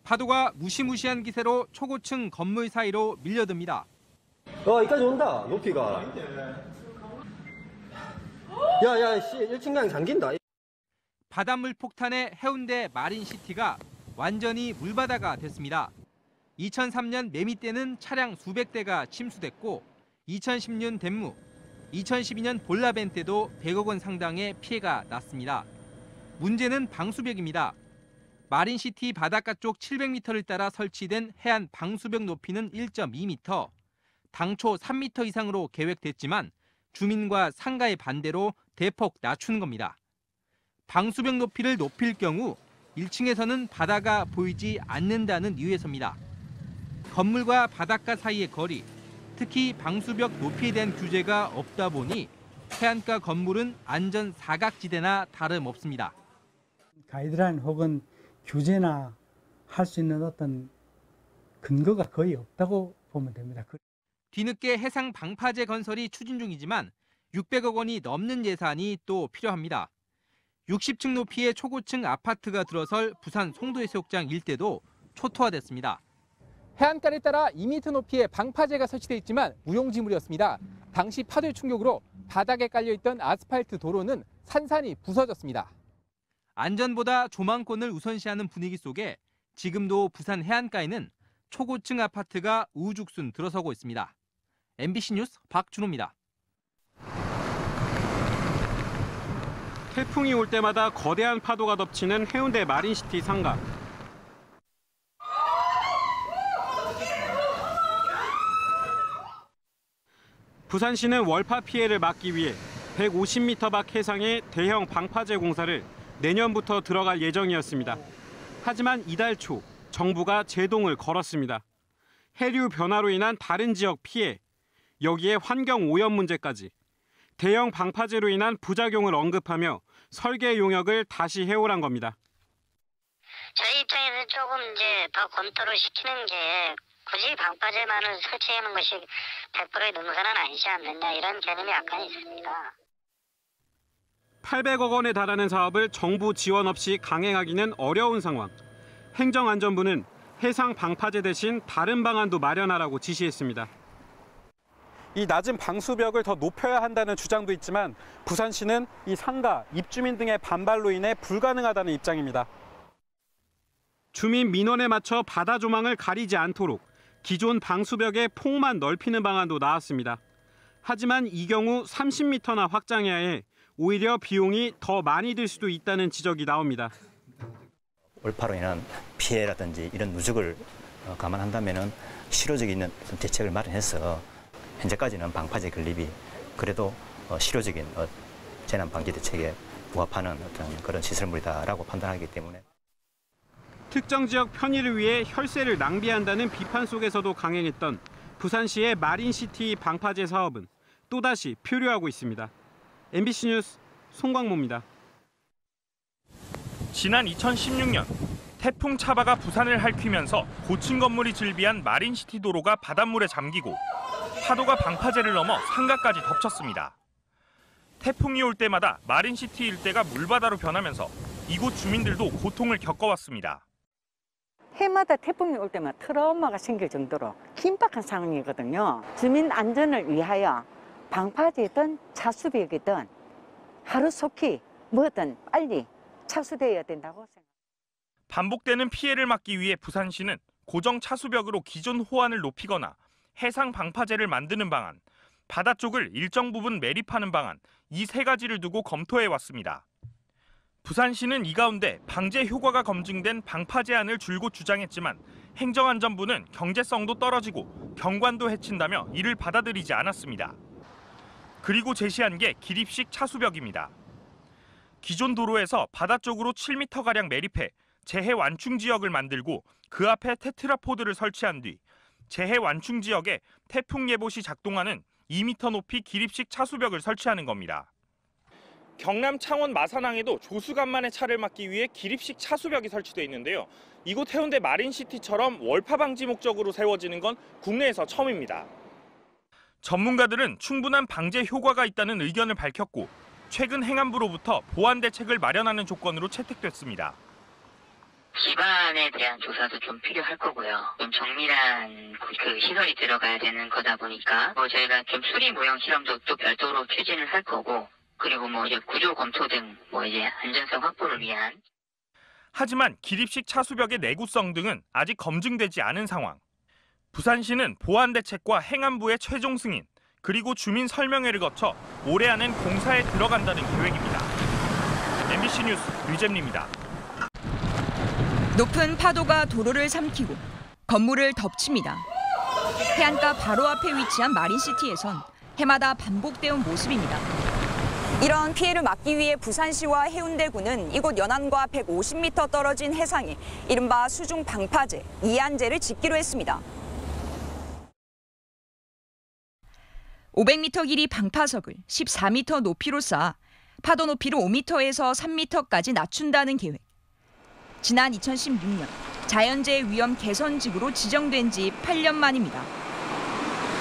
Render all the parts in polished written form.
파도가 무시무시한 기세로 초고층 건물 사이로 밀려듭니다. 여기까지 온다, 높이가. 야, 1층강 잠긴다. 바닷물 폭탄에 해운대 마린시티가 완전히 물바다가 됐습니다. 2003년 매미 때는 차량 수백 대가 침수됐고 2010년 댐무, 2012년 볼라벤 때도 100억 원 상당의 피해가 났습니다. 문제는 방수벽입니다. 마린시티 바닷가 쪽 700m를 따라 설치된 해안 방수벽 높이는 1.2m, 당초 3m 이상으로 계획됐지만 주민과 상가의 반대로 대폭 낮춘 겁니다. 방수벽 높이를 높일 경우 1층에서는 바다가 보이지 않는다는 이유에서입니다. 건물과 바닷가 사이의 거리, 특히 방수벽 높이에 대한 규제가 없다 보니 해안가 건물은 안전 사각지대나 다름없습니다. 가이드라인 혹은 규제나 할 수 있는 어떤 근거가 거의 없다고 보면 됩니다. 뒤늦게 해상 방파제 건설이 추진 중이지만 600억 원이 넘는 예산이 또 필요합니다. 60층 높이의 초고층 아파트가 들어설 부산 송도해수욕장 일대도 초토화됐습니다. 해안가를 따라 2m 높이의 방파제가 설치돼 있지만 무용지물이었습니다. 당시 파도의 충격으로 바닥에 깔려있던 아스팔트 도로는 산산이 부서졌습니다. 안전보다 조망권을 우선시하는 분위기 속에 지금도 부산 해안가에는 초고층 아파트가 우후죽순 들어서고 있습니다. MBC 뉴스 박준호입니다. 태풍이 올 때마다 거대한 파도가 덮치는 해운대 마린시티 상가. 부산시는 월파 피해를 막기 위해 150m 밖 해상의 대형 방파제 공사를 내년부터 들어갈 예정이었습니다. 하지만 이달 초 정부가 제동을 걸었습니다. 해류 변화로 인한 다른 지역 피해, 여기에 환경 오염 문제까지 대형 방파제로 인한 부작용을 언급하며 설계 용역을 다시 해오란 겁니다. 저희 입장에서 조금 이제 더 검토를 시키는 게 굳이 방파제만을 설치하는 것이 100%의 능사는 아니지 않느냐 이런 개념이 약간 있습니다. 800억 원에 달하는 사업을 정부 지원 없이 강행하기는 어려운 상황. 행정안전부는 해상 방파제 대신 다른 방안도 마련하라고 지시했습니다. 이 낮은 방수벽을 더 높여야 한다는 주장도 있지만 부산시는 이 상가, 입주민 등의 반발로 인해 불가능하다는 입장입니다. 주민 민원에 맞춰 바다 조망을 가리지 않도록 기존 방수벽의 폭만 넓히는 방안도 나왔습니다. 하지만 이 경우 30m나 확장해야 해 오히려 비용이 더 많이 들 수도 있다는 지적이 나옵니다. 올파로 인한 피해라든지 이런 누적을 감안한다면 실효적인 대책을 마련해서 현재까지는 방파제 건립이 그래도 실효적인 재난 방지 대책에 부합하는 어떤 그런 시설물이다라고 판단하기 때문에. 특정 지역 편의를 위해 혈세를 낭비한다는 비판 속에서도 강행했던 부산시의 마린시티 방파제 사업은 또다시 표류하고 있습니다. MBC 뉴스 송광모입니다. 지난 2016년 태풍 차바가 부산을 핥히면서 고층 건물이 즐비한 마린시티 도로가 바닷물에 잠기고 파도가 방파제를 넘어 상가까지 덮쳤습니다. 태풍이 올 때마다 마린시티 일대가 물바다로 변하면서 이곳 주민들도 고통을 겪어왔습니다. 해마다 태풍이 올 때마다 트라우마가 생길 정도로 긴박한 상황이거든요. 주민 안전을 위하여 방파제든 차수벽이든 하루속히 뭐든 빨리 차수되어야 된다고 생각합니다. 반복되는 피해를 막기 위해 부산시는 고정 차수벽으로 기존 호안을 높이거나 해상 방파제를 만드는 방안, 바다 쪽을 일정 부분 매립하는 방안, 이 세 가지를 두고 검토해왔습니다. 부산시는 이 가운데 방제 효과가 검증된 방파제안을 줄곧 주장했지만 행정안전부는 경제성도 떨어지고 경관도 해친다며 이를 받아들이지 않았습니다. 그리고 제시한 게 기립식 차수벽입니다. 기존 도로에서 바다 쪽으로 7m가량 매립해 재해 완충 지역을 만들고 그 앞에 테트라포드를 설치한 뒤 재해 완충 지역에 태풍 예보 시 작동하는 2m 높이 기립식 차수벽을 설치하는 겁니다. 경남 창원 마산항에도 조수간만의 차를 막기 위해 기립식 차수벽이 설치돼 있는데요. 이곳 해운대 마린시티처럼 월파 방지 목적으로 세워지는 건 국내에서 처음입니다. 전문가들은 충분한 방제 효과가 있다는 의견을 밝혔고 최근 행안부로부터 보완 대책을 마련하는 조건으로 채택됐습니다. 기반에 대한 조사도 좀 필요할 거고요. 좀 정밀한 그 시설이 들어가야 되는 거다 보니까 저희가 좀 수리 모형 실험도 또 별도로 추진을 할 거고, 그리고 이제 구조 검토 등 이제 안전성 확보를 위한. 하지만 기립식 차수벽의 내구성 등은 아직 검증되지 않은 상황. 부산시는 보안대책과 행안부의 최종 승인, 그리고 주민 설명회를 거쳐 올해 안엔 공사에 들어간다는 계획입니다. MBC 뉴스 류잼리입니다. 높은 파도가 도로를 삼키고 건물을 덮칩니다. 해안가 바로 앞에 위치한 마린시티에선 해마다 반복되어 온 모습입니다. 이런 피해를 막기 위해 부산시와 해운대구는 이곳 연안과 150m 떨어진 해상에 이른바 수중 방파제, 이안제를 짓기로 했습니다. 500m 길이 방파석을 14m 높이로 쌓아 파도 높이를 5m에서 3m까지 낮춘다는 계획. 지난 2016년 자연재해 위험 개선지구로 지정된 지 8년 만입니다.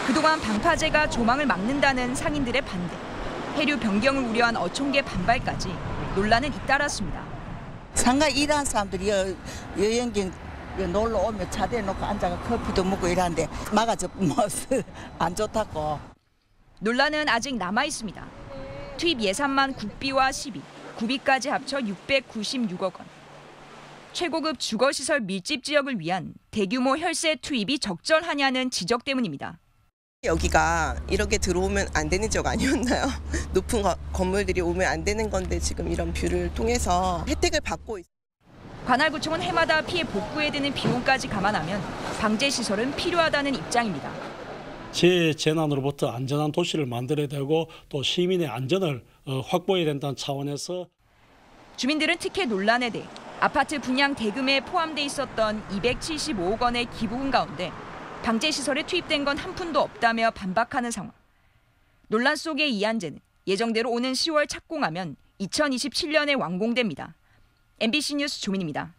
그동안 방파제가 조망을 막는다는 상인들의 반대, 해류 변경을 우려한 어촌계 반발까지 논란은 잇따랐습니다. 상가 일하는 사람들이 여행객 놀러 오면 차대에 놓고 앉아서 커피도 먹고 이러는데 막아줘 안 좋다고. 논란은 아직 남아 있습니다. 투입 예산만 국비와 시비, 구비까지 합쳐 696억 원. 최고급 주거시설 밀집 지역을 위한 대규모 혈세 투입이 적절하냐는 지적 때문입니다. 여기가 이렇게 들어오면 안 되는 지역 아니었나요? 높은 건물들이 오면 안 되는 건데 지금 이런 뷰를 통해서 혜택을 받고 있어요. 관할구청은 해마다 피해 복구에 드는 비용까지 감안하면 방제 시설은 필요하다는 입장입니다. 재난으로부터 안전한 도시를 만들어야 되고 또 시민의 안전을 확보해야 된다는 차원에서 주민들은 특혜 논란에 대해 아파트 분양 대금에 포함돼 있었던 275억 원의 기부금 가운데 방제 시설에 투입된 건 한 푼도 없다며 반박하는 상황. 논란 속의 이안제는 예정대로 오는 10월 착공하면 2027년에 완공됩니다. MBC 뉴스 조민입니다.